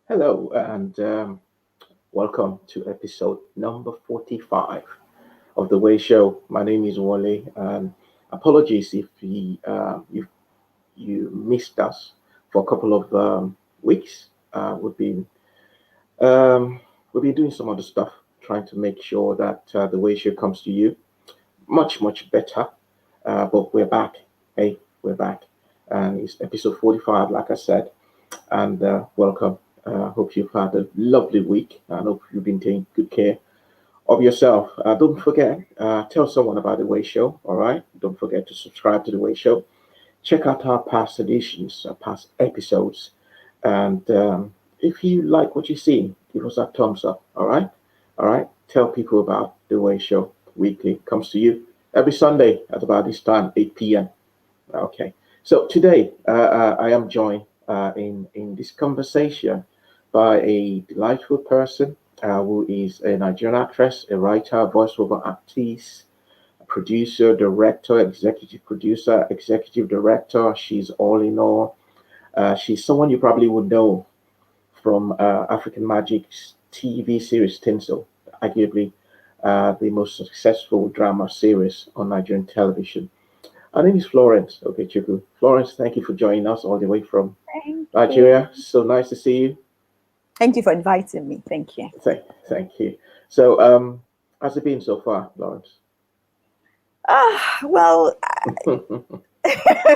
Hello, and welcome to episode number 45 of The Way Show. My name is Wole, and apologies if you missed us for a couple of weeks. Um, we've been doing some other stuff, trying to make sure that The Way Show comes to you much better. But we're back. Hey, we're back, and it's episode 45, like I said, and welcome. Hope you've had a lovely week. I hope you've been taking good care of yourself. Don't forget, tell someone about The Way Show, all right? Don't forget to subscribe to The Way Show. Check out our past editions, our past episodes. And if you like what you see, give us a thumbs up, all right? All right? Tell people about The Way Show weekly. Comes to you every Sunday at about this time, 8 p.m. Okay. So today, I am joined in this conversation by a delightful person who is a Nigerian actress, a writer, voiceover artist, producer, director, executive producer, executive director. She's all in all. She's someone you probably would know from African Magic's TV series Tinsel, arguably the most successful drama series on Nigerian television. Her name is Florence Okechukwu. Florence, thank you for joining us all the way from Nigeria. So nice to see you. Thank you for inviting me. Thank you. Thank you. So, how's it been so far, Lawrence? Well,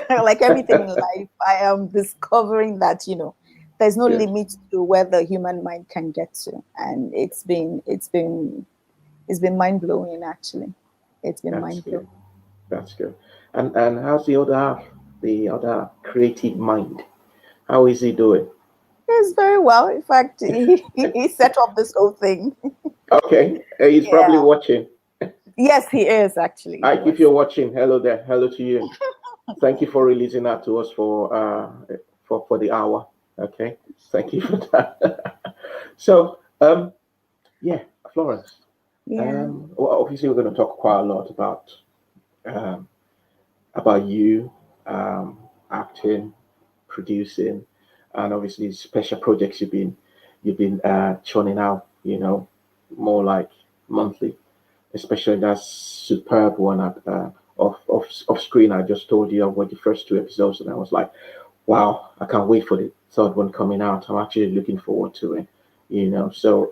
like everything in life, I am discovering that there's no limit to where the human mind can get to, and it's been mind blowing. Actually, it's been mind blowing. That's good. And how's the other creative mind? How is he doing? He's very well. In fact, he set up this whole thing. Okay, he's probably watching. Yes, he is actually. If you're watching, hello there, hello to you. Thank you for releasing that to us for the hour. Okay, thank you for that. So, Florence. Yeah. Well, obviously, we're going to talk quite a lot about you, acting, producing, and obviously special projects you've been churning out, more like monthly, especially that superb one off screen. I just told you I watched the first 2 episodes, and I was like, wow, I can't wait for the third one coming out. I'm actually looking forward to it, So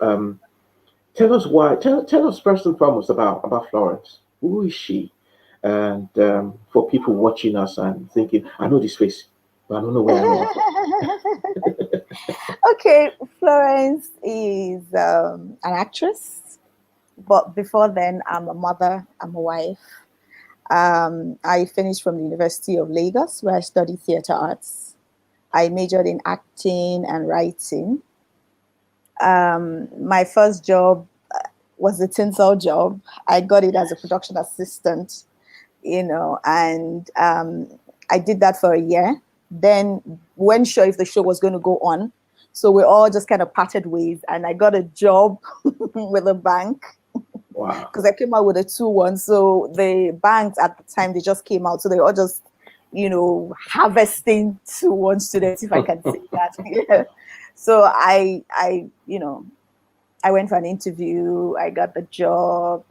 tell us why. Tell us first and foremost about Florence. Who is she? And for people watching us and thinking, I know this face, but I don't know where I know her. Okay, Florence is an actress, but before then, I'm a mother, I'm a wife. I finished from the University of Lagos, where I studied theater arts. I majored in acting and writing. My first job was the Tinsel job. I got it as a production assistant, and I did that for a year. Then weren't sure if the show was going to go on. So we all just kind of parted ways, and I got a job with a bank. Wow. Because I came out with a 2-1. So the banks at the time, they just came out. So they were just, harvesting 2-1 students, if I can say that. Yeah. So I went for an interview. I got the job.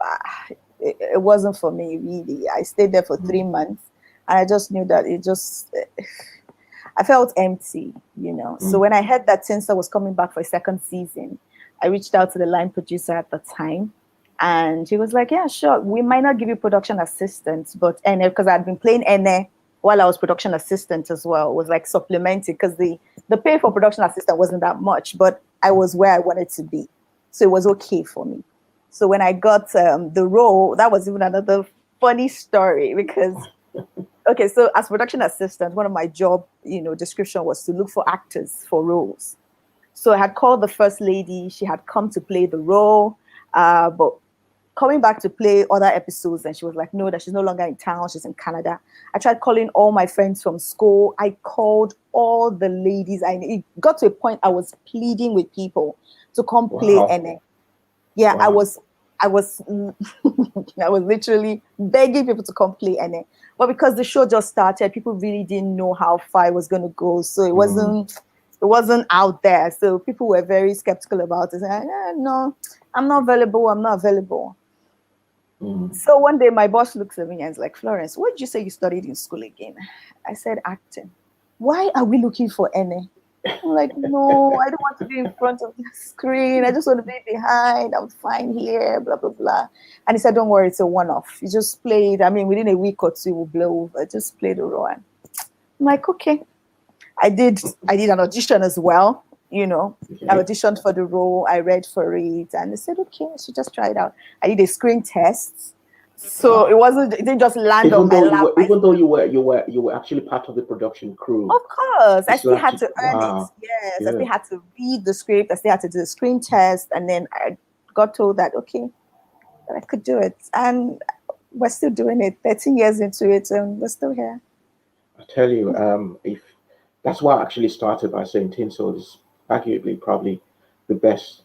It wasn't for me, really. I stayed there for 3 months. And I just knew that I felt empty, So when I heard that Tinsel was coming back for a 2nd season, I reached out to the line producer at the time. And he was like, yeah, sure. We might not give you production assistants, but because I'd been playing Ene while I was production assistant as well. It was like supplementing because the pay for production assistant wasn't that much, but I was where I wanted to be. So it was okay for me. So when I got the role, that was even another funny story because, okay, so as production assistant, one of my job, description was to look for actors for roles. So I had called the first lady. She had come to play the role, but coming back to play other episodes, and she was like, no, that she's no longer in town. She's in Canada. I tried calling all my friends from school. I called all the ladies. It got to a point I was pleading with people to come play Ene. Yeah, wow. I was I was literally begging people to come play Ene. But because the show just started, people really didn't know how far it was going to go. So it wasn't out there. So people were very skeptical about it. Saying, no, I'm not available. So one day my boss looks at me and is like, Florence, what did you say you studied in school again? I said, acting. Why are we looking for Ene? I'm like, no, I don't want to be in front of the screen. I just want to be behind. I'm fine here, blah, blah, blah. And he said, don't worry, it's a one-off. You just play it. I mean, within a week or two, we'll blow over. Just play the role. I'm like, okay. I did an audition as well. I auditioned for the role. I read for it. And they said, okay, I should just try it out. I did a screen test. So it didn't just land on my lap. Even though you were actually part of the production crew. Of course. I still had to earn it. Yes. Yeah. I still had to read the script. I still had to do the screen test. And then I got told that, okay, that I could do it. And we're still doing it 13 years into it, and we're still here. I tell you, that's why I actually started by saying Tinsel is arguably probably the best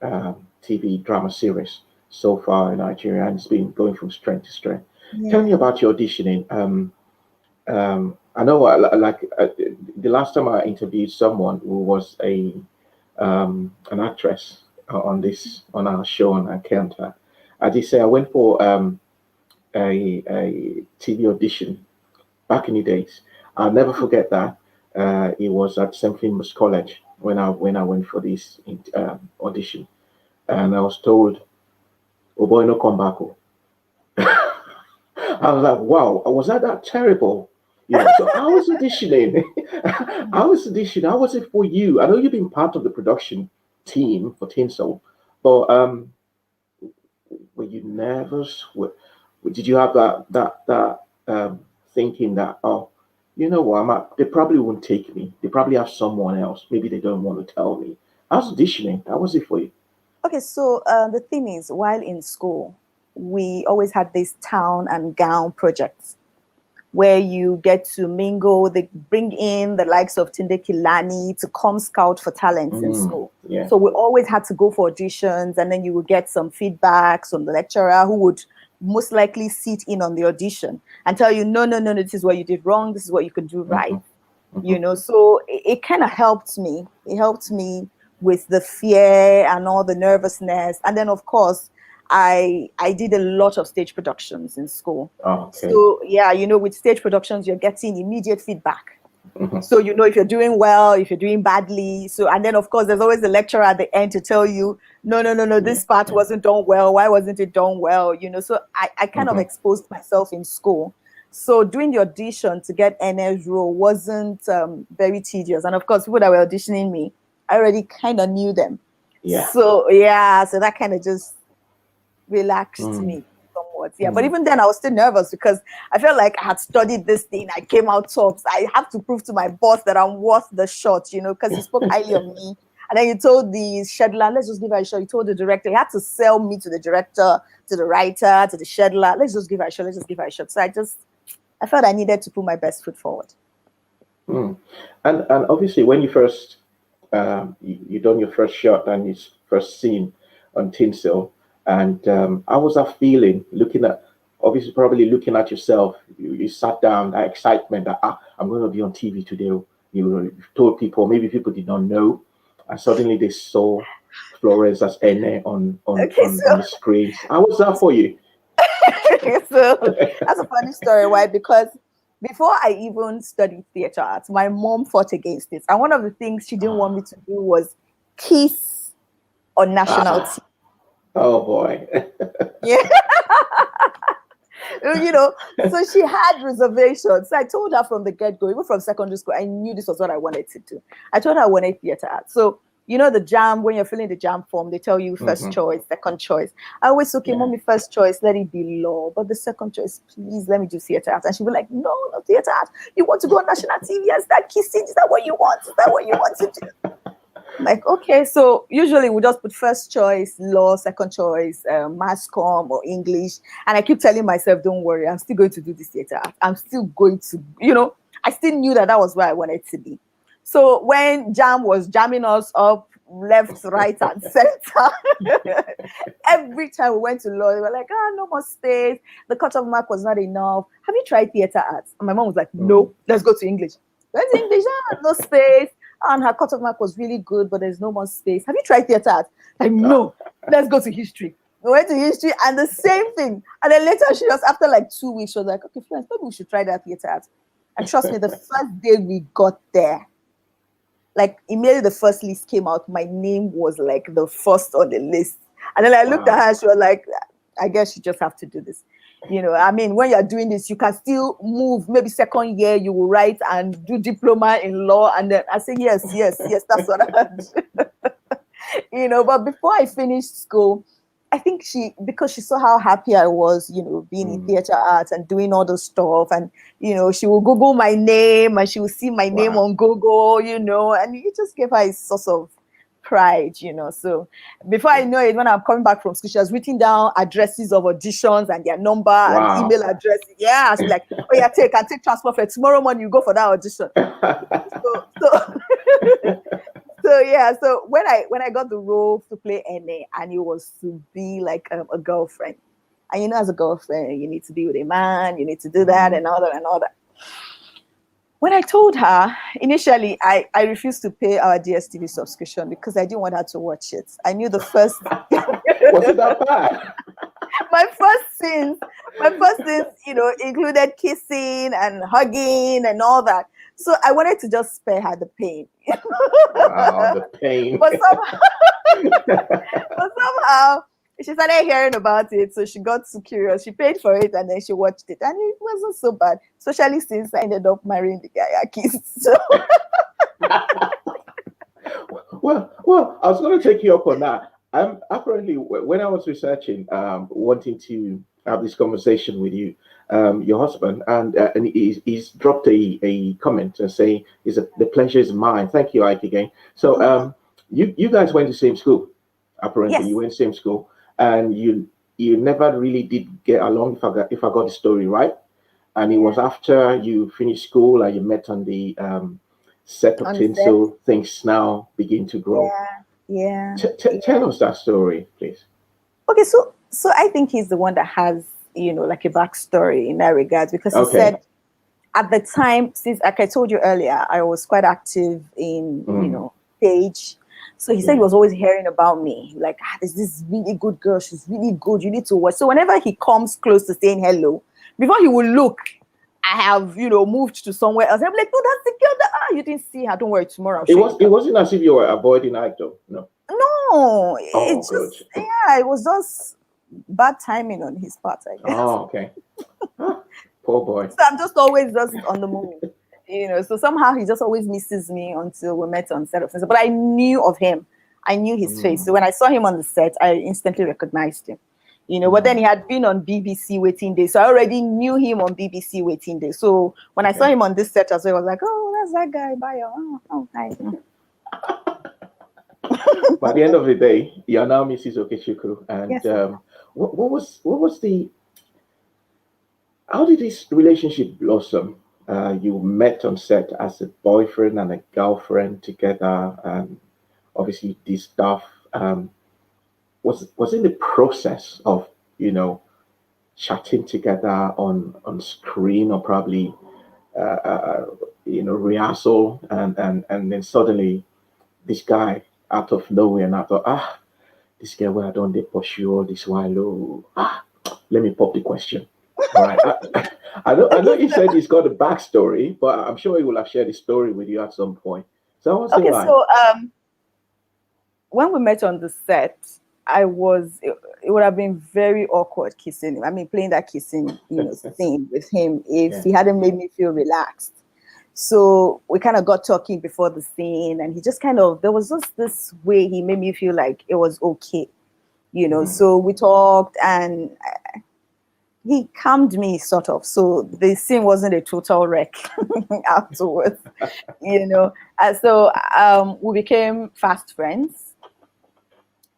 TV drama series so far in Nigeria, and it's been going from strength to strength. Yeah. Tell me about your auditioning. I know, the last time I interviewed someone who was an actress on our show on Encounter, I did say I went for a TV audition back in the days. I'll never forget that. It was at St. Philip's College when I went for this audition, and I was told, "Oh boy, no come back." I was like, "Wow, was that terrible?" So I was auditioning. How was it for you? I know you've been part of the production team for Tinsel, but were you nervous? Did you have that thinking that, oh, you know what, they probably won't take me. They probably have someone else. Maybe they don't want to tell me. How's auditioning? How was it for you? Okay, so the thing is, while in school, we always had these town and gown projects where you get to mingle. They bring in the likes of Tunde Kilani to come scout for talents in school. Yeah. So we always had to go for auditions, and then you would get some feedbacks from the lecturer who would most likely sit in on the audition and tell you, no, this is what you did wrong. This is what you can do right. So it kind of helped me. It helped me with the fear and all the nervousness. And then, of course, I did a lot of stage productions in school. Oh, okay. So, yeah, with stage productions, you're getting immediate feedback. So, if you're doing well, if you're doing badly. So, and then, of course, there's always the lecturer at the end to tell you, no, this part wasn't done well. Why wasn't it done well? So I kind of exposed myself in school. So doing the audition to get Ene's role wasn't very tedious. And of course, people that were auditioning me, I already kind of knew them. Yeah. So, so that kind of just relaxed me somewhat. Yeah, but even then I was still nervous because I felt like I had studied this thing. I came out tops. I have to prove to my boss that I'm worth the shot, because he spoke highly of me. And then you told the scheduler, let's just give her a shot. You told the director, you had to sell me to the director, to the writer, to the scheduler. Let's just give her a shot. So I felt I needed to put my best foot forward. And obviously when you first you done your first shot and your first scene on Tinsel, and how was that feeling obviously probably looking at yourself? You sat down, that excitement that I'm going to be on TV today. You told people, maybe people did not know, and suddenly they saw Florence as Ene on the screen. How was that for you? So that's a funny story. Why? Because before I even studied theater arts, my mom fought against it. And one of the things she didn't want me to do was kiss on national TV. Oh boy. Yeah. So she had reservations. So I told her from the get-go, even from secondary school, I knew this was what I wanted to do. I told her I wanted theater arts. So you know, the jam, when you're filling the jam form, they tell you first choice, second choice. I always say, okay, mommy, first choice, let it be law. But the second choice, please let me do theater art. And she'll be like, no, no theater art. You want to go on national TV and start kissing? Is that what you want? Is that what you want to do? I'm like, okay. So usually we just put first choice, law, second choice, mass comm or English. And I keep telling myself, don't worry, I'm still going to do this theater art. I'm still going to, you know, I still knew that that was where I wanted to be. So when Jam was jamming us up left, right, and center, every time we went to law, they were like, no more space. The cutoff mark was not enough. Have you tried theater arts? And my mom was like, no, let's go to English. Went to English, no space. And her cutoff mark was really good, but there's no more space. Have you tried theater arts? Like, no, let's go to history. We went to history and the same thing. And then later she was, after like 2 weeks, she was like, okay, Florence, maybe we should try that theater arts. And trust me, the first day we got there, like immediately the first list came out, my name was like the first on the list. And then I looked at her and she was like, I guess you just have to do this. You know, I mean, when you're doing this, you can still move. Maybe second year, you will write and do diploma in law. And then I say, yes, that's what I do. You know, but before I finished school, I think because she saw how happy I was, you know, being in theater arts and doing all the stuff. And, you know, she will Google my name and she will see my name on Google, you know, and it just gave her a source of pride, you know. So before I know it, when I'm coming back from school, she has written down addresses of auditions and their number and email address. Yeah, I was like, oh yeah, take transport for tomorrow morning, you go for that audition. So yeah, so when I got the role to play Ene, and it was to be like a girlfriend, and you know, as a girlfriend, you need to be with a man, you need to do that and all that and all that. When I told her, initially, I refused to pay our DSTV subscription because I didn't want her to watch it. I knew the first... Was it that bad? My first scenes, you know, included kissing and hugging and all that. So I wanted to just spare her the pain. Wow, the pain. But somehow she started hearing about it, so she got so curious. She paid for it and then she watched it, and it wasn't so bad. Especially since I ended up marrying the guy I kissed. So. well, I was going to take you up on that. Apparently, when I was researching, wanting to have this conversation with you, your husband, and he's dropped a comment and saying, the pleasure is mine. Thank you, Iyke, again. So you guys went to the same school. Apparently, yes. You went to the same school, and you never really did get along, if I got the story right. And it was after you finished school and you met on the set of Tinsel, things now begin to grow. Yeah. Tell us that story, please. Okay, so I think he's the one that has, you know, like a backstory in that regard, because he said at the time, since like I told you earlier, I was quite active in, you know, stage. So he said he was always hearing about me, like, there's this really good girl, she's really good, you need to watch. So whenever he comes close to saying hello, before he will look, I have, you know, moved to somewhere else. I'm like, no, that's the girl that, you didn't see her, don't worry, tomorrow. It wasn't as if you were avoiding Iyke, though, no. No, it's just, it was just bad timing on his part, I guess. Oh, okay. Poor boy. So I'm just always just on the move, you know. So somehow he just always misses me until we met on set of things. But I knew of him. I knew his face. So when I saw him on the set, I instantly recognized him. You know, but then he had been on BBC Waiting Day. So I already knew him on BBC Waiting Day. So when I saw him on this set as well, I was like, oh, that's that guy, Bayo. Oh, hi. By the end of the day, you're now Mrs. Okechukwu. And yes. What was the, how did this relationship blossom? You met on set as a boyfriend and a girlfriend together, and obviously this stuff. Was in the process of, you know, chatting together on screen, or probably you know, rehearsal, and then suddenly this guy out of nowhere, and I thought, this girl where I don't pursue all this while, let me pop the question. All right. I know you said he's got a backstory, but I'm sure he will have shared the story with you at some point. So I was so when we met on the set, it would have been very awkward kissing him. I mean, playing that kissing, you know, scene with him if he hadn't made me feel relaxed. So we kind of got talking before the scene, and he just kind of, there was just this way he made me feel like it was okay, you know. So we talked, and he calmed me sort of. So the scene wasn't a total wreck afterwards, you know. And so we became fast friends,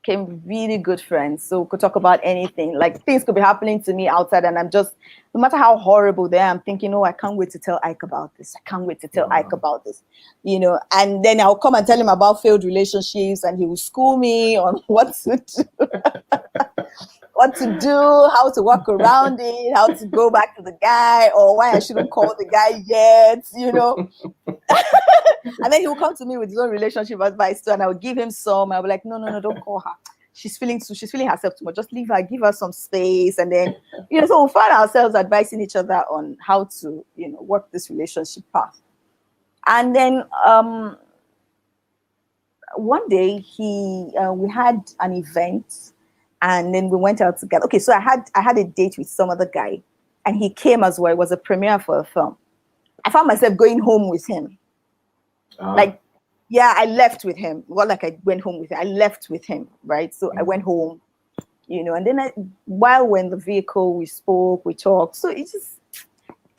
became really good friends. So we could talk about anything. Like things could be happening to me outside, and I'm just, no matter how horrible they are, I'm thinking, oh, I can't wait to tell Iyke about this. I can't wait to tell Iyke about this, you know. And then I'll come and tell him about failed relationships, and he will school me on what to do. What to do, how to walk around it, how to go back to the guy, or why I shouldn't call the guy yet, you know. And then he will come to me with his own relationship advice too, and I will give him some. I'll be like, no, don't call her. She's feeling herself too much. Just leave her, give her some space. And then, you know, so we'll find ourselves advising each other on how to, you know, work this relationship path. And then one day we had an event, and then we went out together. Okay, so I had a date with some other guy, and he came as well. It was a premiere for a film. I found myself going home with him. Like, yeah, I left with him. Well, like I went home with him. I left with him, right? So I went home, you know, and then while we're in the vehicle, we spoke, we talked. So it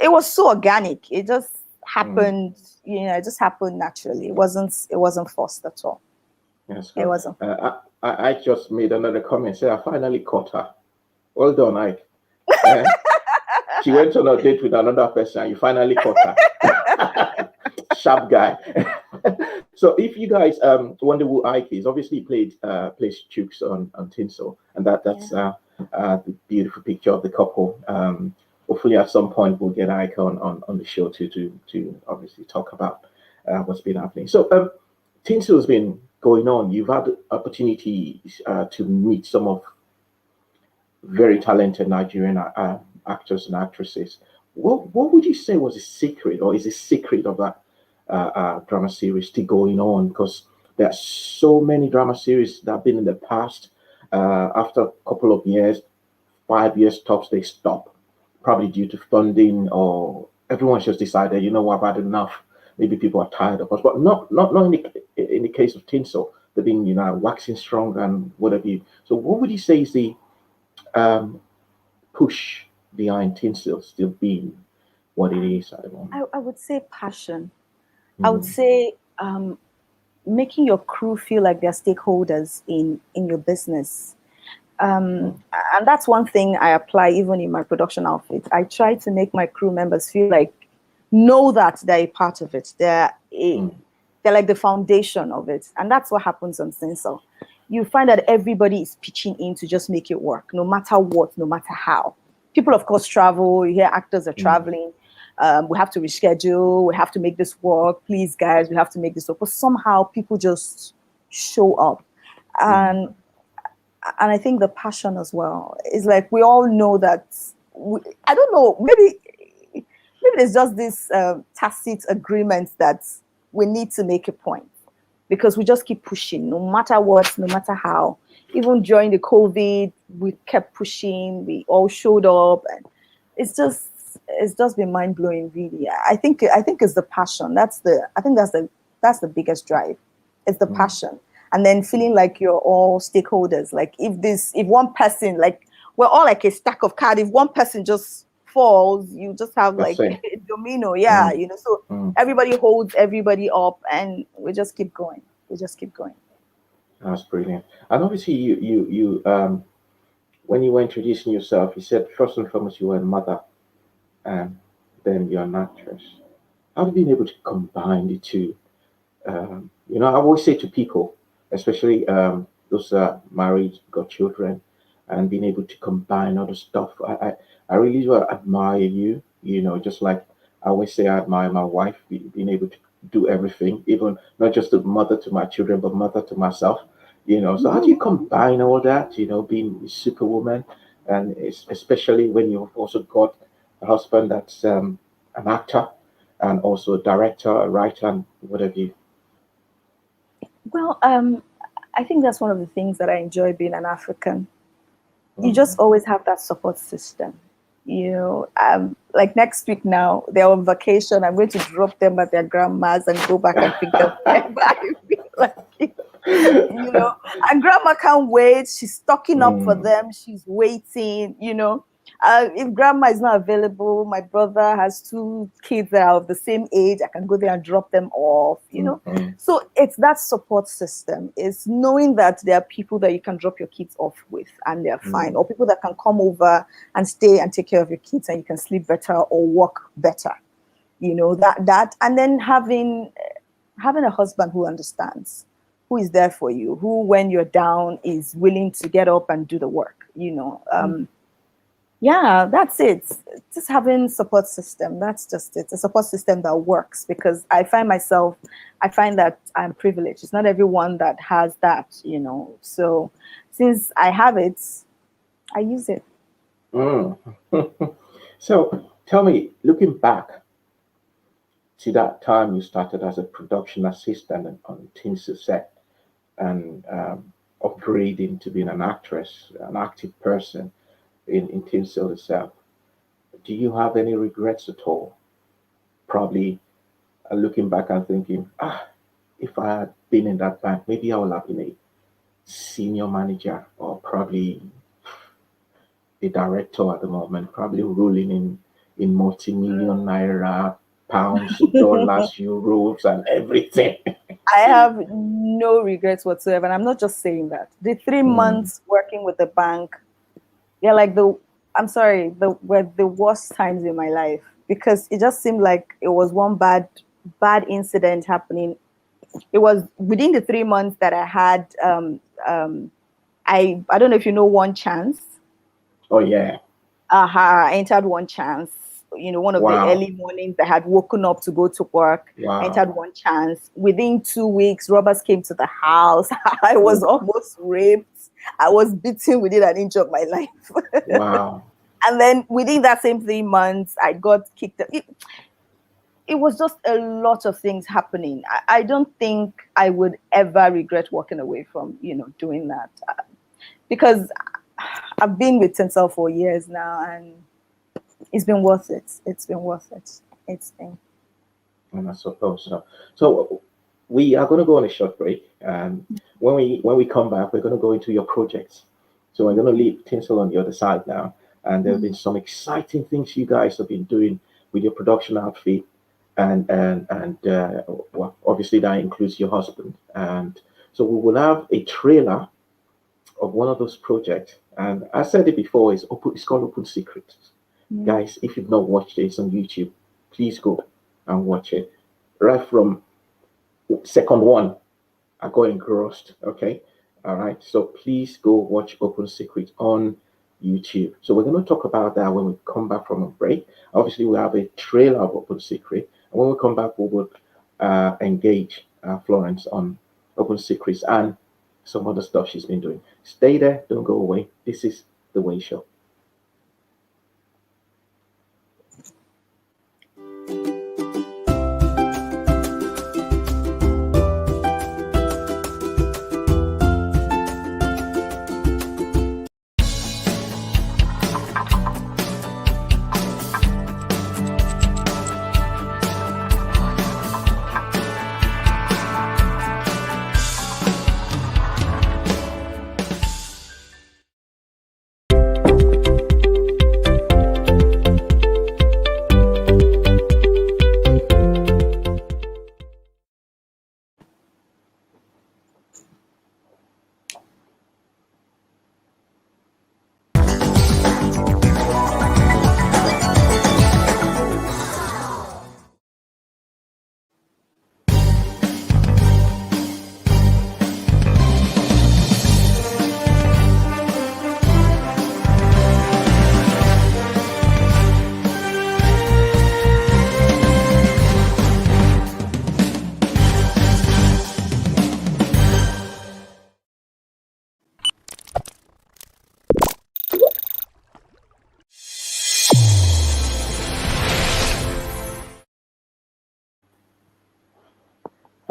was so organic. It just happened, you know, it just happened naturally. It wasn't forced at all. Yes, it wasn't. I just made another comment. Say I finally caught her. Well done, Iyke. She went on a date with another person. You finally caught her. Sharp guy. So if you guys wonder who Iyke is, obviously he plays Chuks on Tinsel, and that's the beautiful picture of the couple. Hopefully at some point we'll get Iyke on the show to obviously talk about what's been happening. So Tinsel's been going on. You've had opportunities to meet some of very talented Nigerian actors and actresses. What would you say was the secret, or is the secret of that drama series still going on? Because there are so many drama series that have been in the past. After a couple of years, 5 years tops, they stop, probably due to funding, or everyone's just decided, you know what, I've had enough. Maybe people are tired of us, but not in the case of Tinsel. They've been, you know, waxing strong and whatever. So, what would you say is the push behind Tinsel still being what it is at the moment? I would say passion. I would say making your crew feel like they're stakeholders in your business. And that's one thing I apply even in my production outfit. I try to make my crew members feel like, know that they're a part of it. They're like the foundation of it. And that's what happens on Tinsel. You find that everybody is pitching in to just make it work, no matter what, no matter how. People, of course, travel. You hear actors are traveling. We have to reschedule. We have to make this work. Please, guys, we have to make this work. But somehow people just show up. And I think the passion as well is like, we all know that, I don't know, maybe there's just this tacit agreement that we need to make a point, because we just keep pushing, no matter what, no matter how. Even during the COVID, we kept pushing. We all showed up, and it's just been mind blowing, really. I think it's the passion. That's the biggest drive. It's the passion, and then feeling like you're all stakeholders. Like if one person, like we're all like a stack of cards. If one person just falls, you just have like a domino, you know. So everybody holds everybody up, and we just keep going. That's brilliant. And obviously, you when you were introducing yourself, you said first and foremost you were a mother, and then you're an actress. How have you been able to combine the two? You know, I always say to people, especially those that are married, got children, and being able to combine all the stuff. I really do admire you. You know, just like I always say, I admire my wife, being able to do everything, even not just a mother to my children, but mother to myself. You know, so how do you combine all that? You know, being a superwoman, and especially when you've also got a husband that's an actor, and also a director, a writer, and whatever you. Well, I think that's one of the things that I enjoy being an African. You just always have that support system. Like next week now, they're on vacation. I'm going to drop them at their grandma's and go back and pick them whenever I feel like it. And grandma can't wait. She's stocking up for them. She's waiting. If grandma is not available, my brother has 2 kids that are of the same age. I can go there and drop them off. So it's that support system. It's knowing that there are people that you can drop your kids off with and they're fine, or people that can come over and stay and take care of your kids and you can sleep better or work better. That and then having a husband who understands, who is there for you, who when you're down is willing to get up and do the work. Yeah, that's it. Just having support system. That's just it. A support system that works, because I find that I'm privileged. It's not everyone that has that, So since I have it, I use it. So tell me, looking back to that time you started as a production assistant on Tinsel set and upgrading to being an actress, an active person in Tinsel itself, do you have any regrets at all? Probably looking back and thinking, if I had been in that bank, maybe I would have been a senior manager or probably a director at the moment, probably ruling in multi-million naira, pounds, dollars, euros, and everything. I have no regrets whatsoever. And I'm not just saying that. The 3 months working with the bank, they're like were the worst times in my life, because it just seemed like it was one bad incident happening. It was within the 3 months that I had. I don't know if you know One Chance. Oh yeah. I entered One Chance. One of the early mornings I had woken up to go to work. Wow. I entered One Chance. Within 2 weeks, robbers came to the house. I was almost raped. I was beaten within an inch of my life. Wow. And then within that same 3 months, I got kicked out. It was just a lot of things happening. I don't think I would ever regret walking away from, doing that. Because I've been with Tinsel for years now, and it's been worth it. It's been worth it. It's been. And I suppose so. So we are going to go on a short break, and when we come back, we're going to go into your projects. So we're going to leave Tinsel on the other side now, and there have been some exciting things you guys have been doing with your production outfit, and well, obviously that includes your husband, and so we will have a trailer of one of those projects. And I said it before, it's called Open Secrets. Guys, if you've not watched it, it's on YouTube. Please go and watch it. Right from second one, I got engrossed. Okay. All right. So please go watch Open Secret on YouTube. So we're going to talk about that when we come back from a break. Obviously, we have a trailer of Open Secret. And when we come back, we will engage Florence on Open Secrets and some other stuff she's been doing. Stay there. Don't go away. This is The Way Show.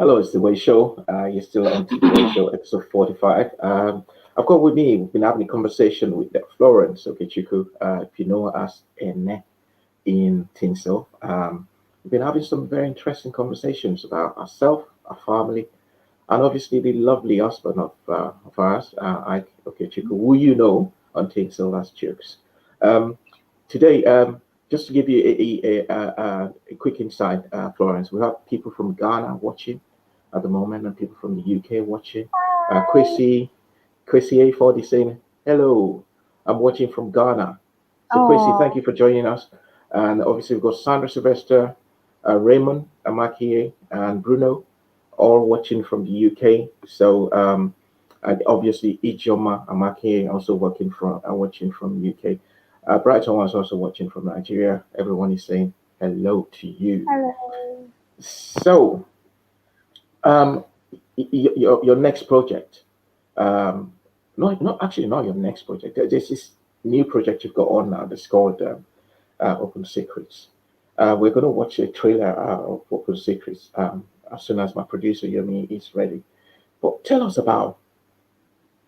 Hello, it's The Way Show. You're still on to The Way Show, episode 45. I've got with me, we've been having a conversation with Florence Okechukwu, if you know her as Ene in Tinsel. We've been having some very interesting conversations about ourselves, our family, and obviously the lovely husband of ours, Iyke Okechukwu, who you know on Tinsel as Chuks. Um, Today, just to give you a quick insight, Florence, we have people from Ghana watching at the moment and people from the UK watching. Chrissy A40 saying, hello, I'm watching from Ghana. So, Chrissy, thank Oh, you for joining us. And obviously, we've got Sandra Sylvester, Raymond, Amakie, and Bruno, all watching from the UK. So, and obviously, Ijoma Amakie also watching from UK. Brighton was also watching from Nigeria. Everyone is saying hello to you. hello. So, um, your next project, not actually not your next project. There's this new project you've got on now that's called Open Secrets. We're going to watch a trailer of Open Secrets as soon as my producer Yomi is ready. But tell us about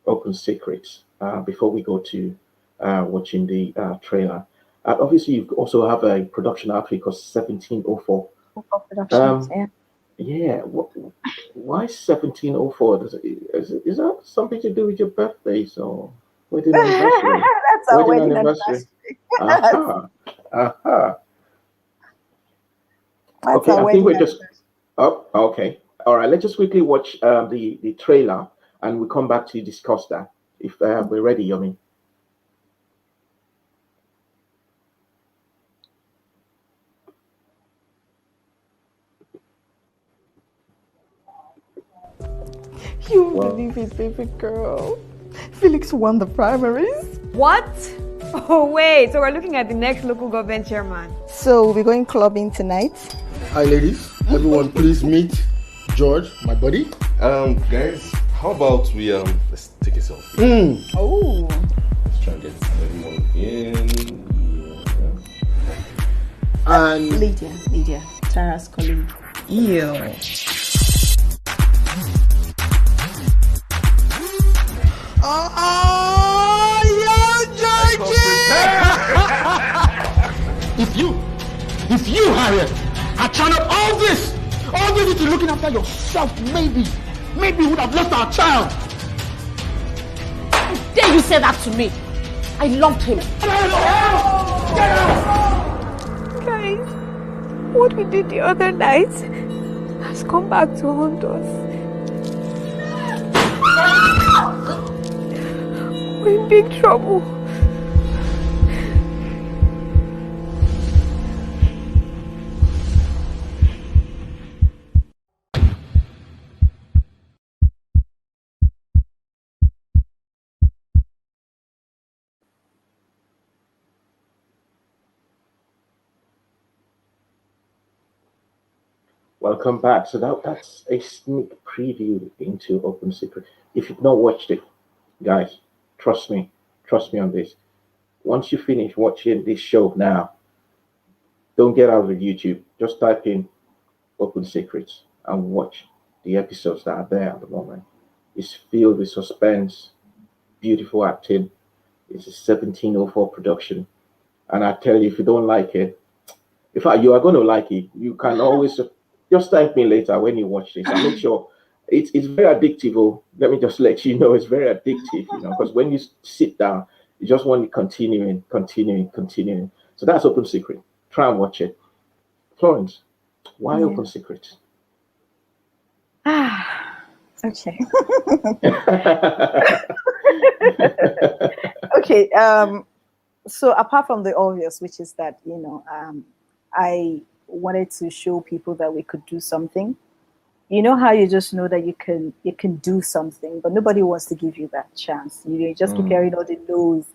Open Secrets before we go to watching the trailer. Obviously, you also have a production outfit called 1704. For productions, Um, yeah. yeah, why 1704? Is that something to do with your birthdays or wedding anniversary? That's our Wedding wedding anniversary. anniversary. Aha. Aha. That's Okay, our I think wedding we're just anniversary. up. Okay. All right, let's just quickly watch the trailer and we'll come back to discuss that if we're ready, Yomi. You won't Well, believe it, baby girl. Felix won the primaries. What? Oh, wait, so we're looking at the next local government chairman. So we'll be going clubbing tonight. Hi, ladies. Everyone, please meet George, my buddy. Guys, how about we let's take a selfie. Oh. Let's try and get everyone in. And Lydia, Tara's colleague. Ew. oh, yeah, Georgie! if you, Harriet, had turned up all this into looking after yourself, maybe we would have lost our child. Dare you say that to me? I loved him. Guys, what we did the other night has come back to haunt us. We're in big trouble. welcome back. So that's a sneak preview into Open Secret. If you've not watched it, guys, trust me on this. Once you finish watching this show now, don't get out of YouTube. Just type in Open Secrets and watch the episodes that are there at the moment. It's filled with suspense, beautiful acting. It's a 1704 production. And I tell you, if you don't like it, in fact, you are going to like it. You can always just thank me later when you watch this and make sure it's very addictive. Oh, let me just let you know it's very addictive, because when you sit down, you just want to continuing. So that's Open Secret. Try and watch it. Florence, why Open Secret? Okay. Okay. So apart from the obvious, which is that I wanted to show people that we could do something. You know how you just know that you can do something, but nobody wants to give you that chance. You just keep hearing all the no's,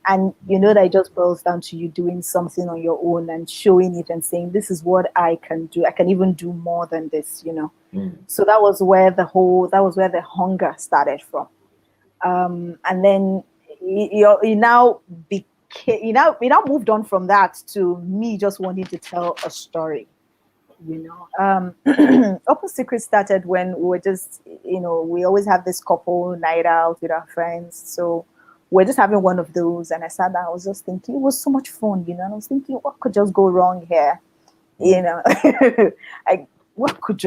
and you know that it just boils down to you doing something on your own and showing it and saying, "This is what I can do. I can even do more than this." So that was where the hunger started from, and then you now became you now moved on from that to me just wanting to tell a story. Open Secret started when we were just, we always have this couple night out with our friends. So we're just having one of those. And I sat down, I was just thinking, it was so much fun, and I was thinking, what could just go wrong here? I, what could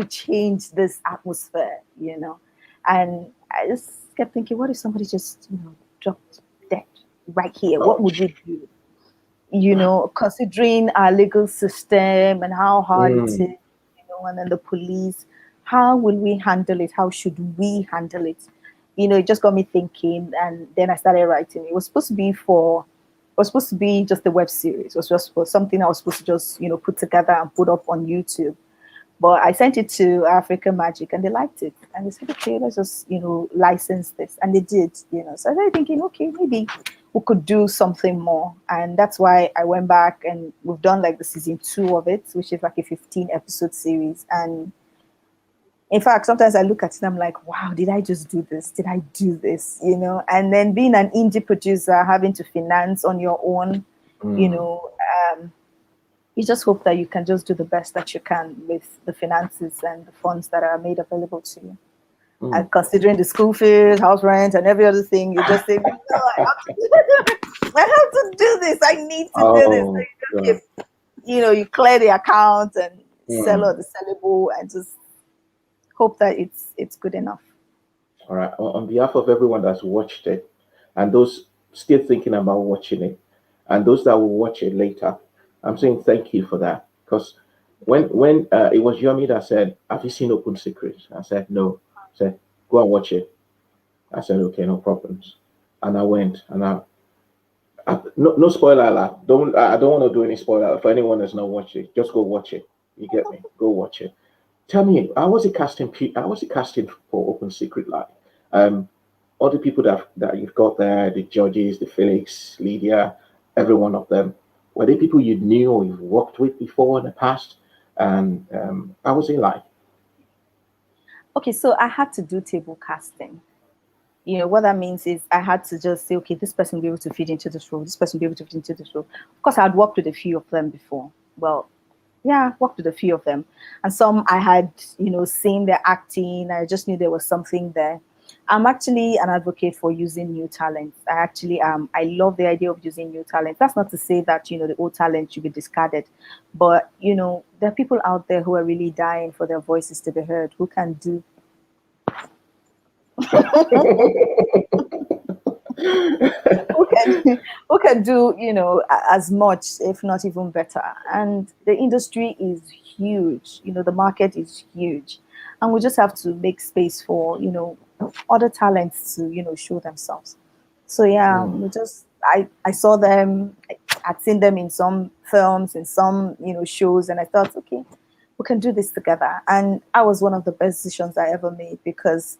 change this atmosphere, And I just kept thinking, what if somebody just, dropped dead right here? What would we do? Considering our legal system and how hard it is, and then the police, how will we handle it? How should we handle it? It just got me thinking, and then I started writing. It was supposed to be just a web series. It was just for something I was supposed to just, put together and put up on YouTube. But I sent it to African Magic and they liked it. And they said, okay, let's just, license this. And they did, So I started thinking, okay, maybe we could do something more. And that's why I went back and we've done like the season 2 of it, which is like a 15 episode series. And in fact, sometimes I look at it and I'm like, wow, did I just do this? Did I do this? And then being an indie producer, having to finance on your own, you just hope that you can just do the best that you can with the finances and the funds that are made available to you. And considering the school fees, house rent, and every other thing, you just say, no, I have to do this. I need to do this. So you, just you clear the account and sell all the sellable and just hope that it's good enough. All right. On behalf of everyone that's watched it and those still thinking about watching it and those that will watch it later, I'm saying thank you for that. Because when it was Yomi that said, have you seen Open Secrets? I said, no. I said, go and watch it. I said, okay, no problems. And I went and no spoiler alert. I don't want to do any spoiler for anyone that's not watched it. Just go watch it. You get me? Go watch it. Tell me, how was it casting for Open Secret like? All the people that you've got there, the judges, the Felix, Lydia, every one of them, were they people you knew or you've worked with before in the past? And how was it like? Okay, so I had to do table casting. What that means is I had to just say, okay, this person will be able to fit into this role. This person will be able to fit into this role. Of course, I had worked with a few of them before. Well, yeah, worked with a few of them. And some I had, seen their acting. I just knew there was something there. I'm actually an advocate for using new talents. I love the idea of using new talents. That's not to say that, the old talent should be discarded. But, there are people out there who are really dying for their voices to be heard, who can do who can do as much, if not even better. And the industry is huge. The market is huge, and we just have to make space for other talents to show themselves. So yeah, I saw them. I'd seen them in some films, in some shows, and I thought, okay, we can do this together. And I was one of the best decisions I ever made because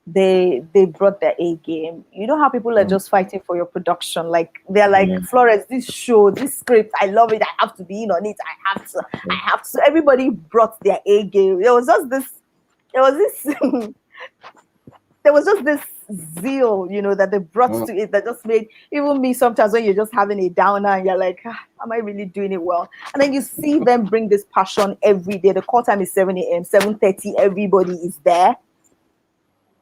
they brought their A game. You know how people are just fighting for your production, like they're like, Florence, this show, this script, I love it, I have to be in on it, I have to. Everybody brought their A game. There was just this zeal, that they brought to it that just made even me sometimes when you're just having a downer and you're like, am I really doing it well? And then you see them bring this passion every day. The call time is 7 a.m., 7:30, everybody is there.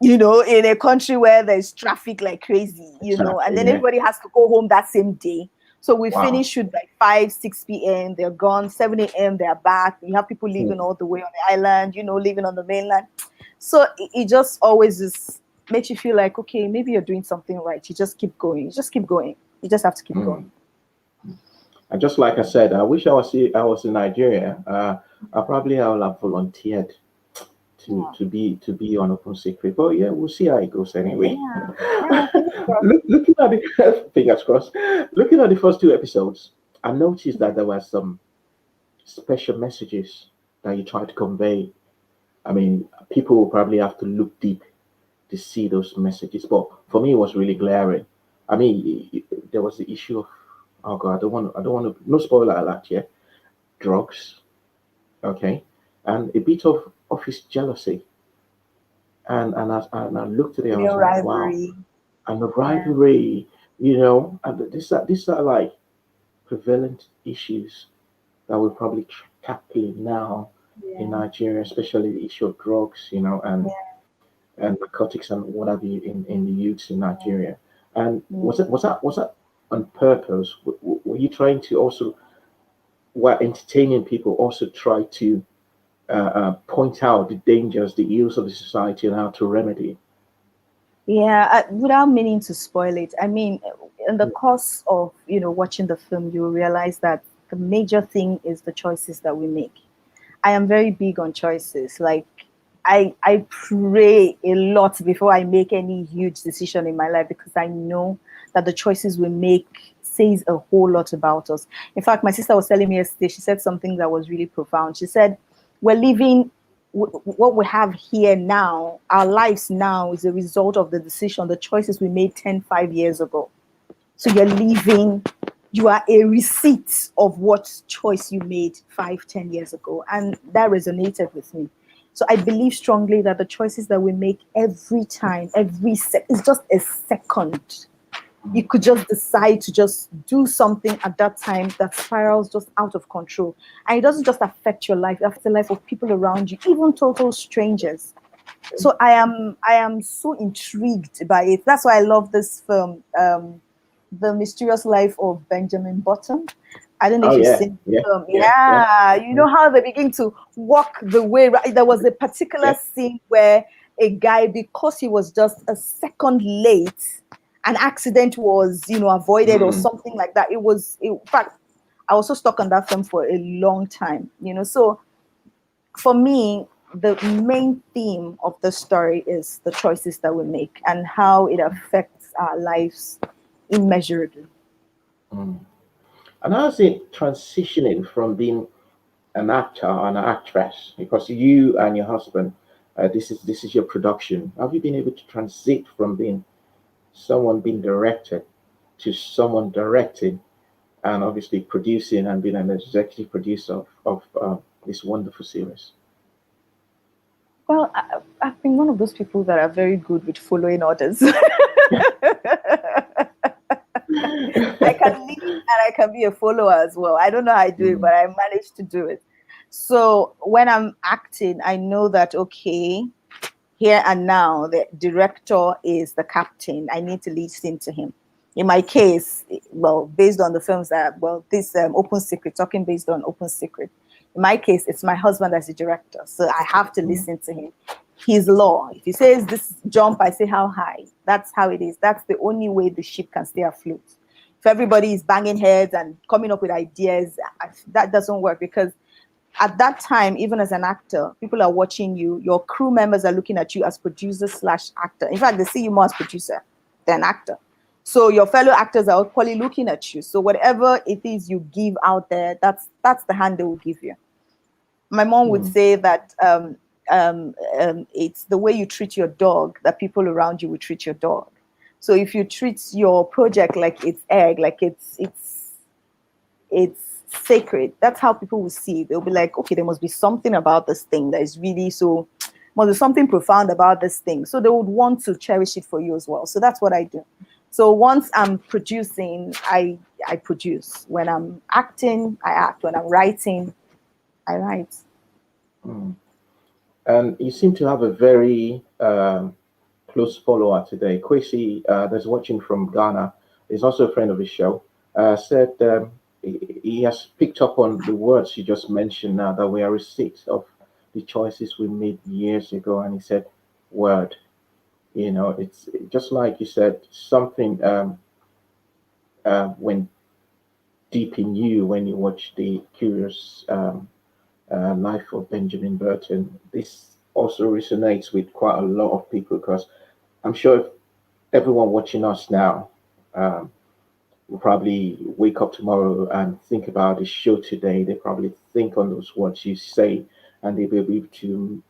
In a country where there's traffic like crazy, and then everybody has to go home that same day. So we finish shoot by 5, 6 p.m. They're gone. 7 a.m. they're back. You have people living all the way on the island, living on the mainland. So it just always just makes you feel like, okay, maybe you're doing something right. You just keep going. You just keep going. You just have to keep going. And just like I said, I wish I was in Nigeria. I will have volunteered to be on Open Secret. But yeah, we'll see how it goes anyway. Looking at the fingers crossed. Looking at the first 2 episodes, I noticed that there were some special messages that you tried to convey. I mean, people will probably have to look deep to see those messages. But for me, it was really glaring. I mean, there was the issue of, oh God, I don't want to, no spoiler alert yet. Drugs, okay, and a bit of office jealousy. And I looked at it, I was like, wow. And the rivalry, and these are like prevalent issues that will probably tackling now in Nigeria, especially the issue of drugs, and narcotics and what have you in the youths in Nigeria. And was that on purpose? Were you trying to also, while entertaining people, also try to point out the dangers, the ills of the society, and how to remedy it? Yeah, without meaning to spoil it, I mean, in the course of watching the film, you realize that the major thing is the choices that we make. I am very big on choices. Like, I pray a lot before I make any huge decision in my life, because I know that the choices we make says a whole lot about us. In fact, my sister was telling me yesterday, she said something that was really profound. She said, we're living what we have here now, our lives now, is a result of the decision, the choices we made 5 years ago. So you are a receipt of what choice you made 5, 10 years ago. And that resonated with me. So I believe strongly that the choices that we make every time, it's just a second. You could just decide to just do something at that time that spirals just out of control. And it doesn't just affect your life, it affects the life of people around you, even total strangers. So I am so intrigued by it. That's why I love this film, The Mysterious Life of Benjamin Button. I don't know if you've seen the film. Yeah. You know how they begin to walk the way. Right? There was a particular scene where a guy, because he was just a second late, an accident was, avoided or something like that. In fact, I was so stuck on that film for a long time, So for me, the main theme of the story is the choices that we make and how it affects our lives immeasurably. And how's it transitioning from being an actor and an actress? Because you and your husband, this is your production. Have you been able to transit from being someone being directed to someone directing, and obviously producing and being an executive producer of this wonderful series? Well, I've been one of those people that are very good with following orders. I can lead and I can be a follower as well. I don't know how I do it, but I managed to do it. So when I'm acting, I know that, okay, here and now, the director is the captain. I need to listen to him. In my case, well, based on the films this Open Secret, talking based on Open Secret. In my case, it's my husband as the director. So I have to listen to him. His law. If he says this jump, I say how high. That's how it is. That's the only way the ship can stay afloat. If everybody is banging heads and coming up with ideas, that doesn't work, because at that time, even as an actor, people are watching you. Your crew members are looking at you as producer/actor. In fact, they see you more as producer than actor. So your fellow actors are equally looking at you. So whatever it is you give out there, that's the hand they will give you. My mom would say that it's the way you treat your dog that people around you will treat your dog. So if you treat your project like it's egg, like it's sacred, that's how people will see it. They'll be like, okay, there must be something about this thing that is really so, must be something profound about this thing. So they would want to cherish it for you as well. So that's what I do. So once I'm producing, I produce. When I'm acting, I act. When I'm writing, I write. And you seem to have a very close follower today. Kwesi, that's watching from Ghana, is also a friend of the show, said he has picked up on the words you just mentioned now, that we are receipts of the choices we made years ago. And he said, word. It's just like you said, something went deep in you when you watched the Curious Life of Benjamin Button. This also resonates with quite a lot of people, because I'm sure if everyone watching us now will probably wake up tomorrow and think about the show today. They probably think on those words you say, and they'll be able to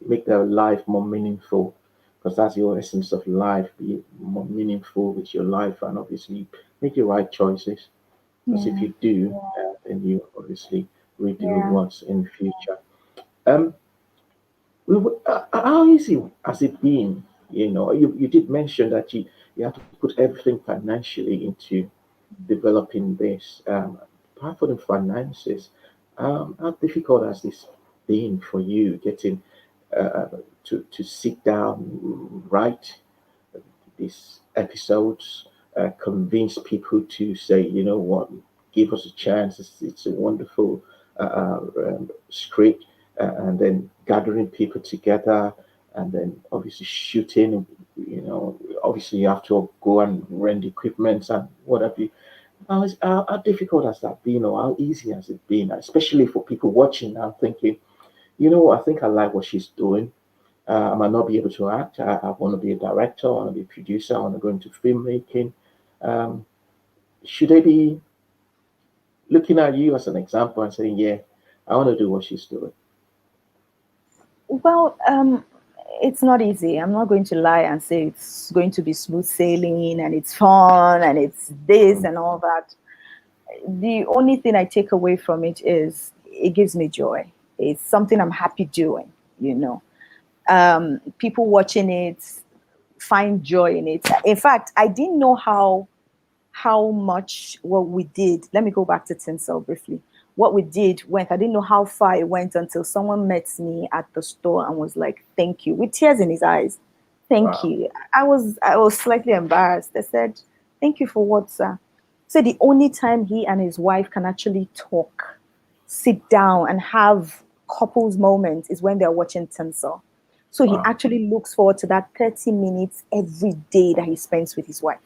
make their life more meaningful, because that's the whole essence of life. Be more meaningful with your life, and obviously make the right choices. Because if you do, then you obviously reap the rewards in the future. How easy has it been? You did mention that you have to put everything financially into developing this. Apart from the finances, How difficult has this been for you getting uh, to sit down, write these episodes, convince people to say, you know what, give us a chance. It's a wonderful script, and then gathering people together, and then obviously shooting. You know, obviously you have to go and rent equipment and what have you. How difficult has that been, or how easy has it been, especially for people watching now, thinking, you know, I think I like what she's doing. I might not be able to act. I want to be a director. I want to be a producer. I want to go into filmmaking. Um, should they be looking at you as an example and saying, "Yeah, I want to do what she's doing"? Well, it's not easy. I'm not going to lie and say it's going to be smooth sailing and it's fun and it's this and all that. The only thing I take away from it is it gives me joy. It's something I'm happy doing, you know. People watching it find joy in it. In fact, I didn't know how much what we did. Let me go back to Tinsel briefly. What we did went, I didn't know how far it went until someone met me at the store and was like, "Thank you," with tears in his eyes. "Thank Wow. you." I was slightly embarrassed. I said, "Thank you for what, sir?" So the only time he and his wife can actually talk, sit down and have couples moments is when they're watching Tinsel. So he Wow. actually looks forward to that 30 minutes every day that he spends with his wife.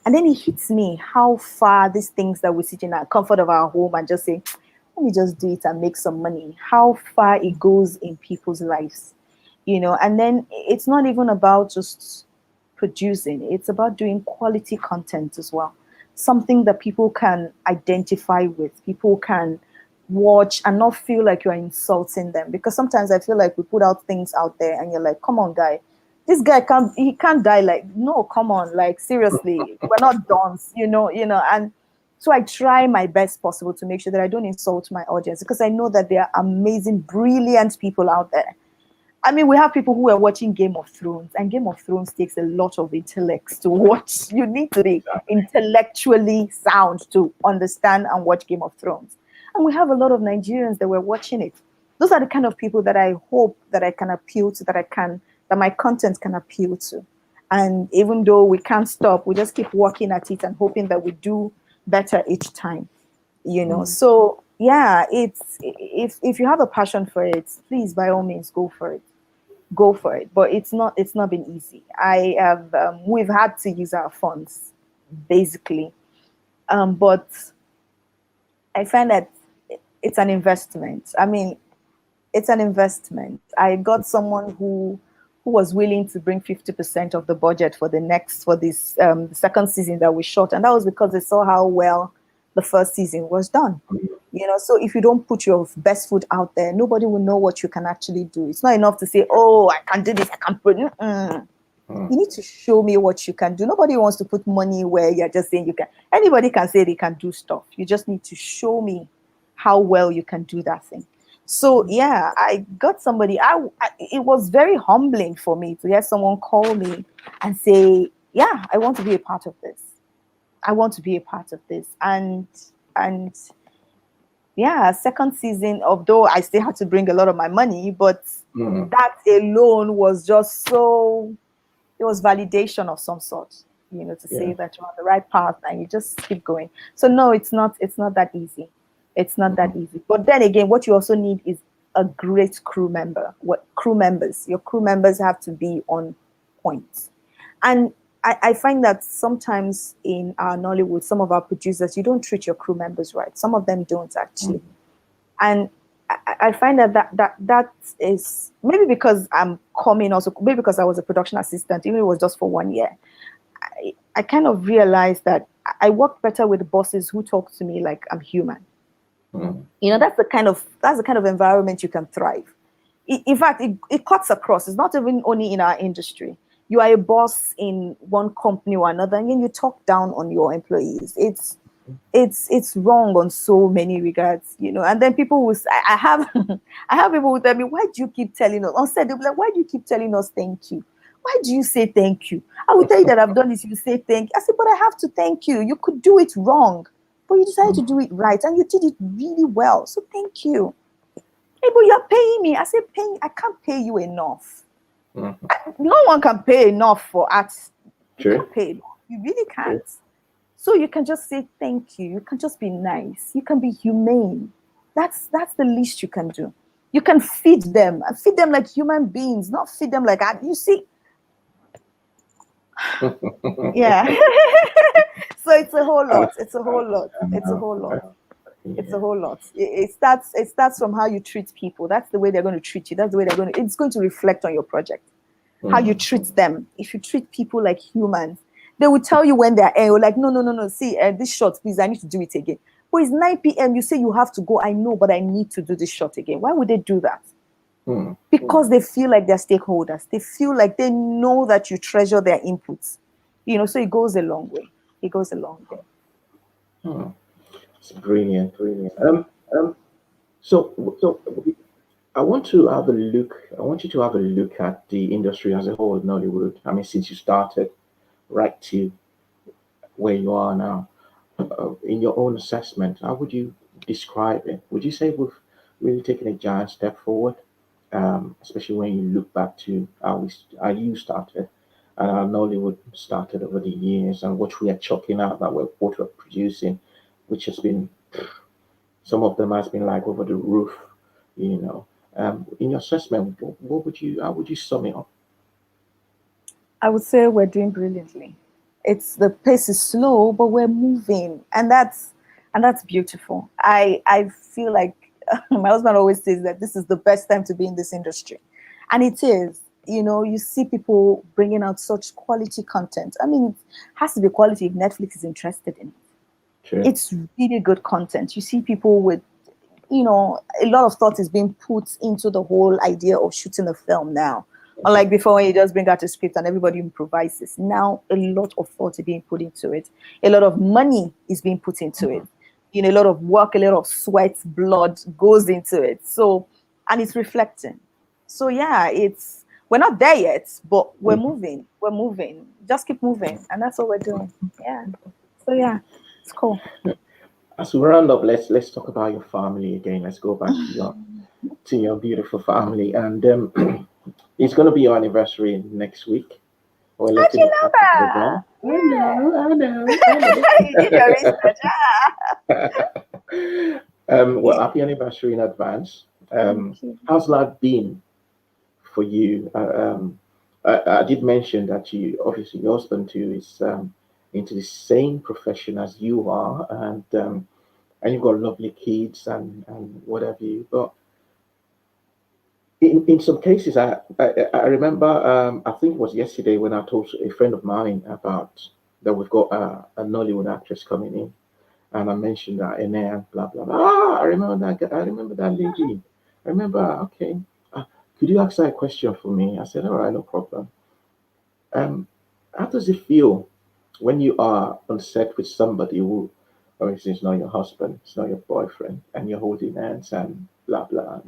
And then it hits me how far these things that we sit in our comfort of our home and just say, let me just do it and make some money, how far it goes in people's lives, you know. And then it's not even about just producing, it's about doing quality content as well. Something that people can identify with, people can watch and not feel like you're insulting them. Because sometimes I feel like we put out things out there and you're like, come on, guy, this guy can't die. Like, no, come on, like seriously, we're not dons, you know. And so I try my best possible to make sure that I don't insult my audience, because I know that there are amazing, brilliant people out there. I mean, we have people who are watching Game of Thrones, and Game of Thrones takes a lot of intellect to watch. You need to be intellectually sound to understand and watch Game of Thrones. And we have a lot of Nigerians that were watching it. Those are the kind of people that I hope that I can appeal to, that my content can appeal to. And even though we can't stop, we just keep working at it and hoping that we do better each time, you know. So yeah, it's, if you have a passion for it, please by all means go for it. But it's not been easy. I have we've had to use our funds basically, but I find that it's an investment. I mean, it's an investment. I got someone who was willing to bring 50% of the budget for this the second season that we shot, and that was because they saw how well the first season was done. You know, so if you don't put your best foot out there, nobody will know what you can actually do. It's not enough to say, "Oh, I can do this, I can put." You need to show me what you can do. Nobody wants to put money where you're just saying you can. Anybody can say they can do stuff. You just need to show me how well you can do that thing. So yeah, I got somebody. It was very humbling for me to hear someone call me and say, "Yeah, I want to be a part of this. I want to be a part of this." And yeah, second season, although I still had to bring a lot of my money, but that alone was just so, it was validation of some sort, you know, to say that you're on the right path and you just keep going. So no, it's not that easy. It's not that easy. But then again, what you also need is a great crew member. Your crew members have to be on point. And I find that sometimes in our Nollywood, some of our producers, you don't treat your crew members right. Some of them don't actually. And I find that is maybe because I'm coming also, maybe because I was a production assistant, even if it was just for 1 year. I kind of realized that I work better with bosses who talk to me like I'm human. You know, that's the kind of environment you can thrive. In fact, it cuts across. It's not even only in our industry. You are a boss in one company or another, and then you talk down on your employees. It's wrong on so many regards, you know. And then people will say, I have I have people who tell me, "Why do you keep telling us?" On set, they'll be like, "Why do you keep telling us thank you? Why do you say thank you?" I will tell you that I've done this, you say thank you. I say, "But I have to thank you. You could do it wrong. but you decided to do it right, and you did it really well. So thank you. Hey, but you're paying me. I said, I can't pay you enough. No one can pay enough for art. You can't pay enough. You really can't. So you can just say thank you. You can just be nice. You can be humane. That's the least you can do. You can feed them like human beings, not feed them like you see. Yeah. So it's a whole lot. It's a whole lot. It's a whole lot. It's a whole lot. It starts from how you treat people. That's the way they're going to treat you. That's the way it's going to reflect on your project. How you treat them. If you treat people like humans, they will tell you when they're like, no. See, this shot, please, I need to do it again. But it's 9 p.m. You say you have to go. I know, but I need to do this shot again. Why would they do that? Because they feel like they're stakeholders. They feel like they know that you treasure their inputs. So it goes a long way. It goes a long way. It's brilliant. So I want you to have a look at the industry as a whole, Nollywood. I mean, since you started right to where you are now, in your own assessment, how would you describe it? Would you say we've really taken a giant step forward, especially when you look back to how you started and how Nollywood started over the years, and what we are chucking out, that what we're producing, which has been, some of them has been like over the roof, In your assessment, how would you sum it up? I would say we're doing brilliantly. The pace is slow, but we're moving, and that's beautiful. I feel like my husband always says that this is the best time to be in this industry, and it is. You see people bringing out such quality content. I mean, it has to be quality if Netflix is interested in it. Sure. It's really good content. You see people with, a lot of thought is being put into the whole idea of shooting a film now. Unlike before, when you just bring out a script and everybody improvises. Now, a lot of thought is being put into it. A lot of money is being put into it. A lot of work, a lot of sweat, blood goes into it. So, and it's reflecting. So yeah, we're not there yet, but we're moving. We're moving. Just keep moving, and that's what we're doing. Yeah. So yeah, it's cool. As we round up, let's talk about your family again. Let's go back to your beautiful family, and it's going to be your anniversary next week. How'd you know that? I know. You did your research. Well, happy anniversary in advance. How's life been for you? I did mention that obviously your husband too is into the same profession as you are, and you've got lovely kids and what have you. But in some cases, I remember, I think it was yesterday when I told a friend of mine about that we've got a Nollywood actress coming in, and I mentioned that and blah blah blah. I remember that lady. I remember. Okay, could you ask her a question for me? I said, all right, no problem. How does it feel when you are on set with somebody who, obviously, it's not your husband, it's not your boyfriend, and you're holding hands and blah blah,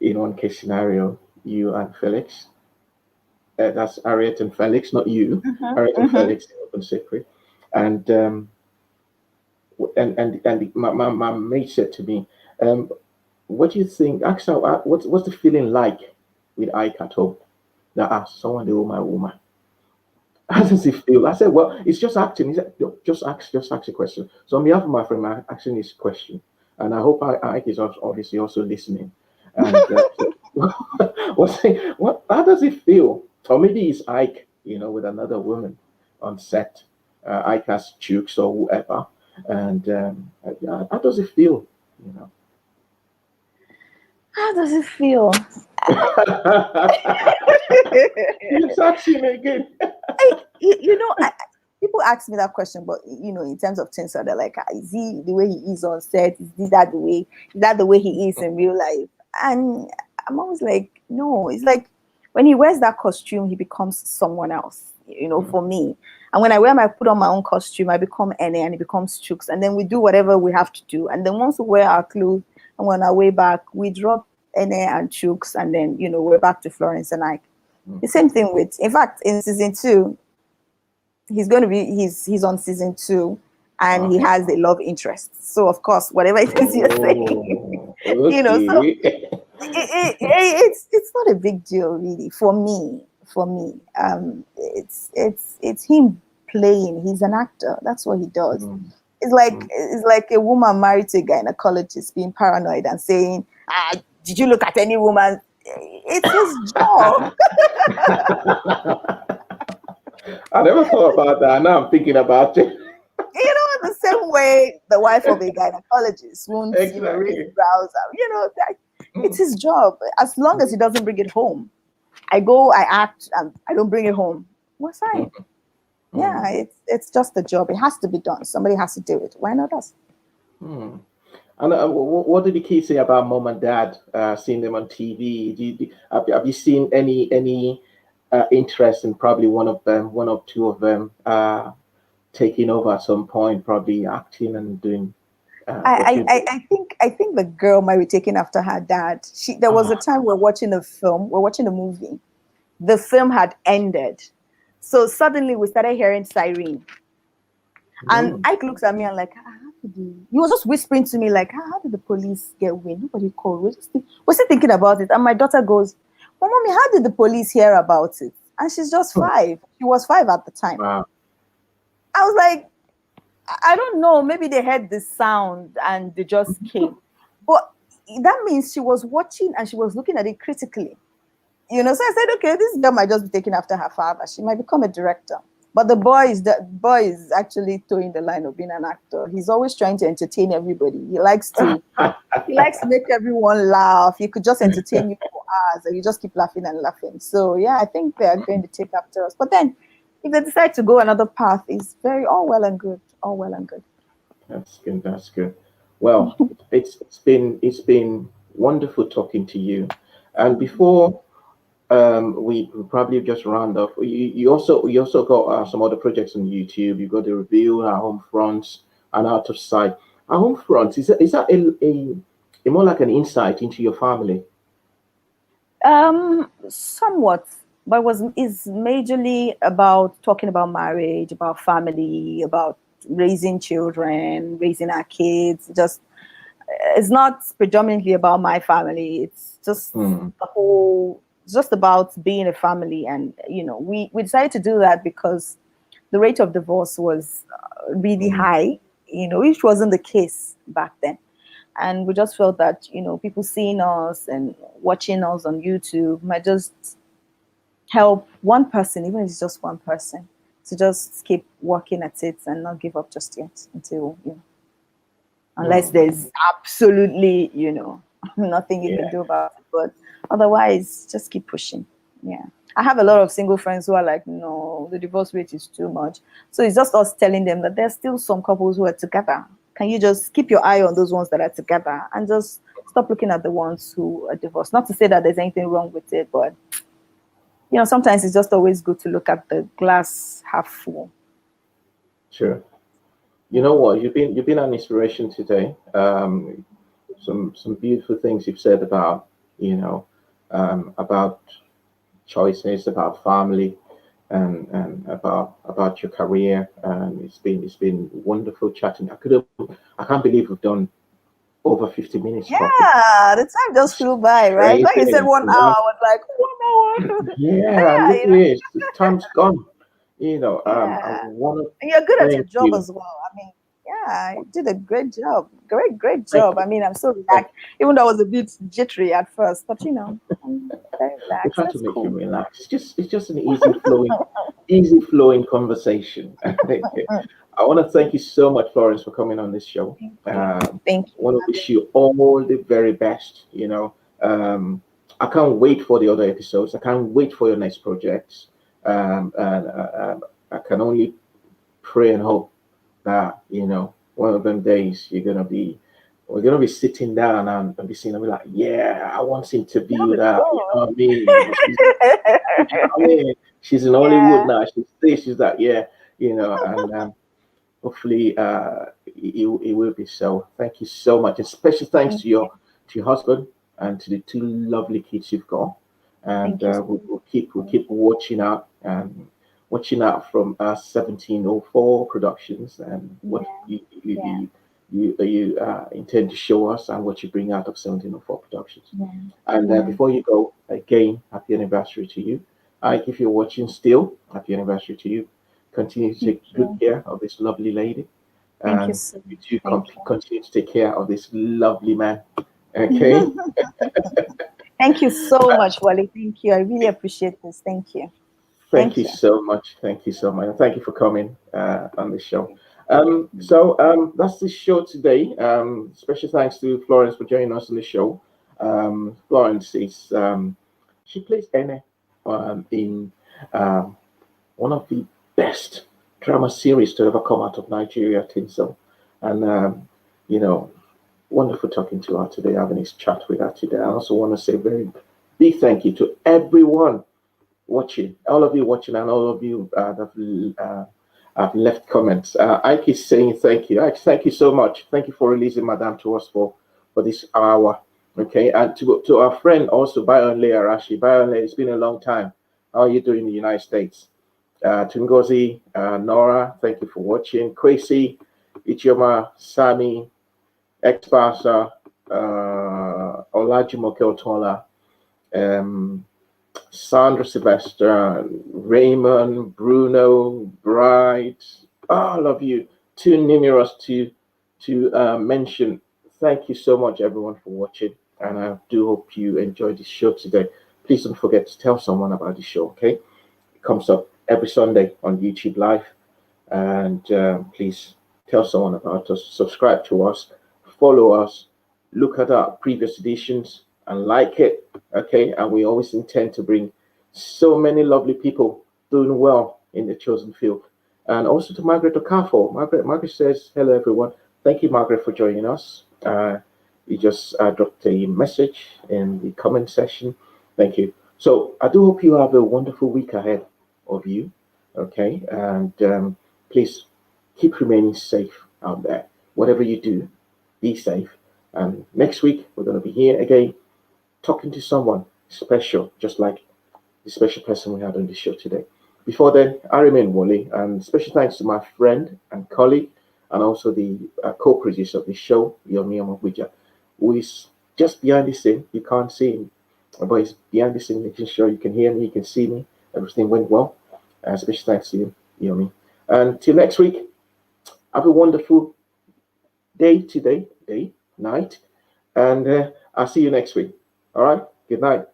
in one case scenario, you and Felix, that's Harriet and Felix, not you, Harriet and Felix, open secret, and my mate said to me, what do you think? Ask her, what's the feeling like with Iyke at home? That asked someone, the woman. How does it feel? I said, well, it's just acting. He said, no, just ask a question. So on behalf of my friend, I'm asking this question, and I hope Iyke is obviously also listening. And how does it feel? Or maybe it's Iyke, with another woman on set. Iyke has Chuks or whoever, and how does it feel? How does it feel? It's asking again. People ask me that question, but in terms of Tinsel, they're like, is he the way he is on set? Is that the way he is in real life? And I'm always like, no. It's like when he wears that costume, he becomes someone else. For me. And when I put on my own costume, I become Ene and he becomes Chuks, and then we do whatever we have to do. And then once we wear our clothes, and on our way back, we drop Ene and Chuks, and then we're back to Florence and Iyke. The same thing in fact, in season 2, he's on season 2, and he has a love interest. So of course, whatever it is you're saying, so it's not a big deal really for me. It's him playing. He's an actor. That's what he does. It's like a woman married to a gynecologist being paranoid and saying, did you look at any woman? It's his job. I never thought about that. Now I'm thinking about it. The same way the wife of a gynecologist won't raise brows out. It's his job. As long as he doesn't bring it home. I go, I act, and I don't bring it home. We're fine. Yeah, it's just a job. It has to be done. Somebody has to do it. Why not us? And what did the kids say about mom and dad? Seeing them on TV. Have you seen any interest in probably one or two of them taking over at some point, probably acting and doing? I think the girl might be taking after her dad. There was a time we're watching a movie. The film had ended. So suddenly we started hearing siren. And Ike looks at me and like, he was just whispering to me like, how did the police get wind? Nobody called. We're still thinking about it. And my daughter goes, well, mommy, how did the police hear about it? And she's just 5. She was 5 at the time. Wow. I was like, I don't know. Maybe they heard the sound and they just came. But that means she was watching and she was looking at it critically. So I said, okay, this girl might just be taking after her father. She might become a director. But the boy is actually towing the line of being an actor. He's always trying to entertain everybody. He likes to make everyone laugh. He could just entertain you for hours and you just keep laughing and laughing. So yeah, I think they are going to take after us. But then if they decide to go another path, it's all well and good. All well and good. That's good. Well, it's been wonderful talking to you. And before we probably just round off, you also got some other projects on YouTube. You got the review, Our Home Front, and Out of Sight. Our Home Front, is that a more like an insight into your family? Somewhat, but is majorly about talking about marriage, about family, about raising children, raising our kids. It's not predominantly about my family. It's just it's just about being a family. And we decided to do that because the rate of divorce was really high, which wasn't the case back then. And we just felt that people seeing us and watching us on YouTube might just help one person, even if it's just one person, to just keep working at it and not give up just yet until unless there's absolutely nothing you can do about it. But otherwise, just keep pushing. Yeah, I have a lot of single friends who are like, no, the divorce rate is too much. So it's just us telling them that there's still some couples who are together. Can you just keep your eye on those ones that are together and just stop looking at the ones who are divorced? Not to say that there's anything wrong with it, but sometimes it's just always good to look at the glass half full. Sure. You know what? You've been an inspiration today. Some beautiful things you've said about about choices, about family, and about your career. And it's been wonderful chatting. I can't believe we've done over 50 minutes. Yeah, the time just flew by, right? Like you said, 1 hour. I was like, 1 hour. Yeah, look at this. The time's gone. I want to. And you're good at your job as well. I mean, yeah, you did a great job. Great job. I mean, I'm so relaxed, even though I was a bit jittery at first, but I'm very relaxed. We try to make you relax. It's just an easy flowing conversation. I want to thank you so much, Florence, for coming on this show. Thank you. I want to wish you all the very best. I can't wait for the other episodes. I can't wait for your next projects. And I can only pray and hope that one of them days we're gonna be sitting down and be seeing. I'll be like, yeah, I want to interview that. You know what I mean? She's in Hollywood now. She's this. She's that. Yeah. And hopefully it will be so. Thank you so much. And special thanks to your husband and to the 2 lovely kids you've got. And we'll keep watching out. And watching out from 1704 Productions and what you intend to show us and what you bring out of 1704 Productions. And before you go, again, happy anniversary to you. If you're watching still, happy anniversary to you. Continue to take good care of this lovely lady. Thank you so much. You continue to take care of this lovely man. Okay. Thank you so much, Wole. Thank you. I really appreciate this. Thank you. Thank you so much. Thank you so much. And thank you for coming on the show. That's the show today. Special thanks to Florence for joining us on the show. Florence is she plays Ene in one of the best drama series to ever come out of Nigeria, Tinsel. And wonderful talking to her today, having this chat with her today. I also want to say very big thank you to everyone watching, all of you watching, and all of you that have left comments. Iyke is saying thank you. Iyke, thank you so much. Thank you for releasing Madame to us for this hour. Okay, and to our friend also, Bayonle Arashi. Bayonle, it's been a long time. How are you doing in the United States? Tungozi, Nora, thank you for watching. Kwesi, Ichioma, Sami, Expasa, Olajumoke Otola, Sandra Sylvester, Raymond, Bruno, Bright, all of you, too numerous to mention. Thank you so much, everyone, for watching, and I do hope you enjoyed this show today. Please don't forget to tell someone about the show, okay? It comes up every Sunday on YouTube Live, and please tell someone about us, subscribe to us, follow us, look at our previous editions, and like it, okay? And we always intend to bring so many lovely people doing well in the chosen field. And also to Margaret Okafor. Margaret says, hello, everyone. Thank you, Margaret, for joining us. You just dropped a message in the comment section. Thank you. So I do hope you have a wonderful week ahead of you, okay? And please keep remaining safe out there. Whatever you do, be safe. And next week, we're going to be here again, talking to someone special, just like the special person we had on the show today. Before then, I remain Wole, and special thanks to my friend and colleague, and also the co-producer of the show, Yomi Omogwija, who is just behind the scene. You can't see him, but he's behind the scene, making sure you can hear me, you can see me. Everything went well. Special thanks to you, Yomi. Until next week, have a wonderful day, night, and I'll see you next week. All right, good night.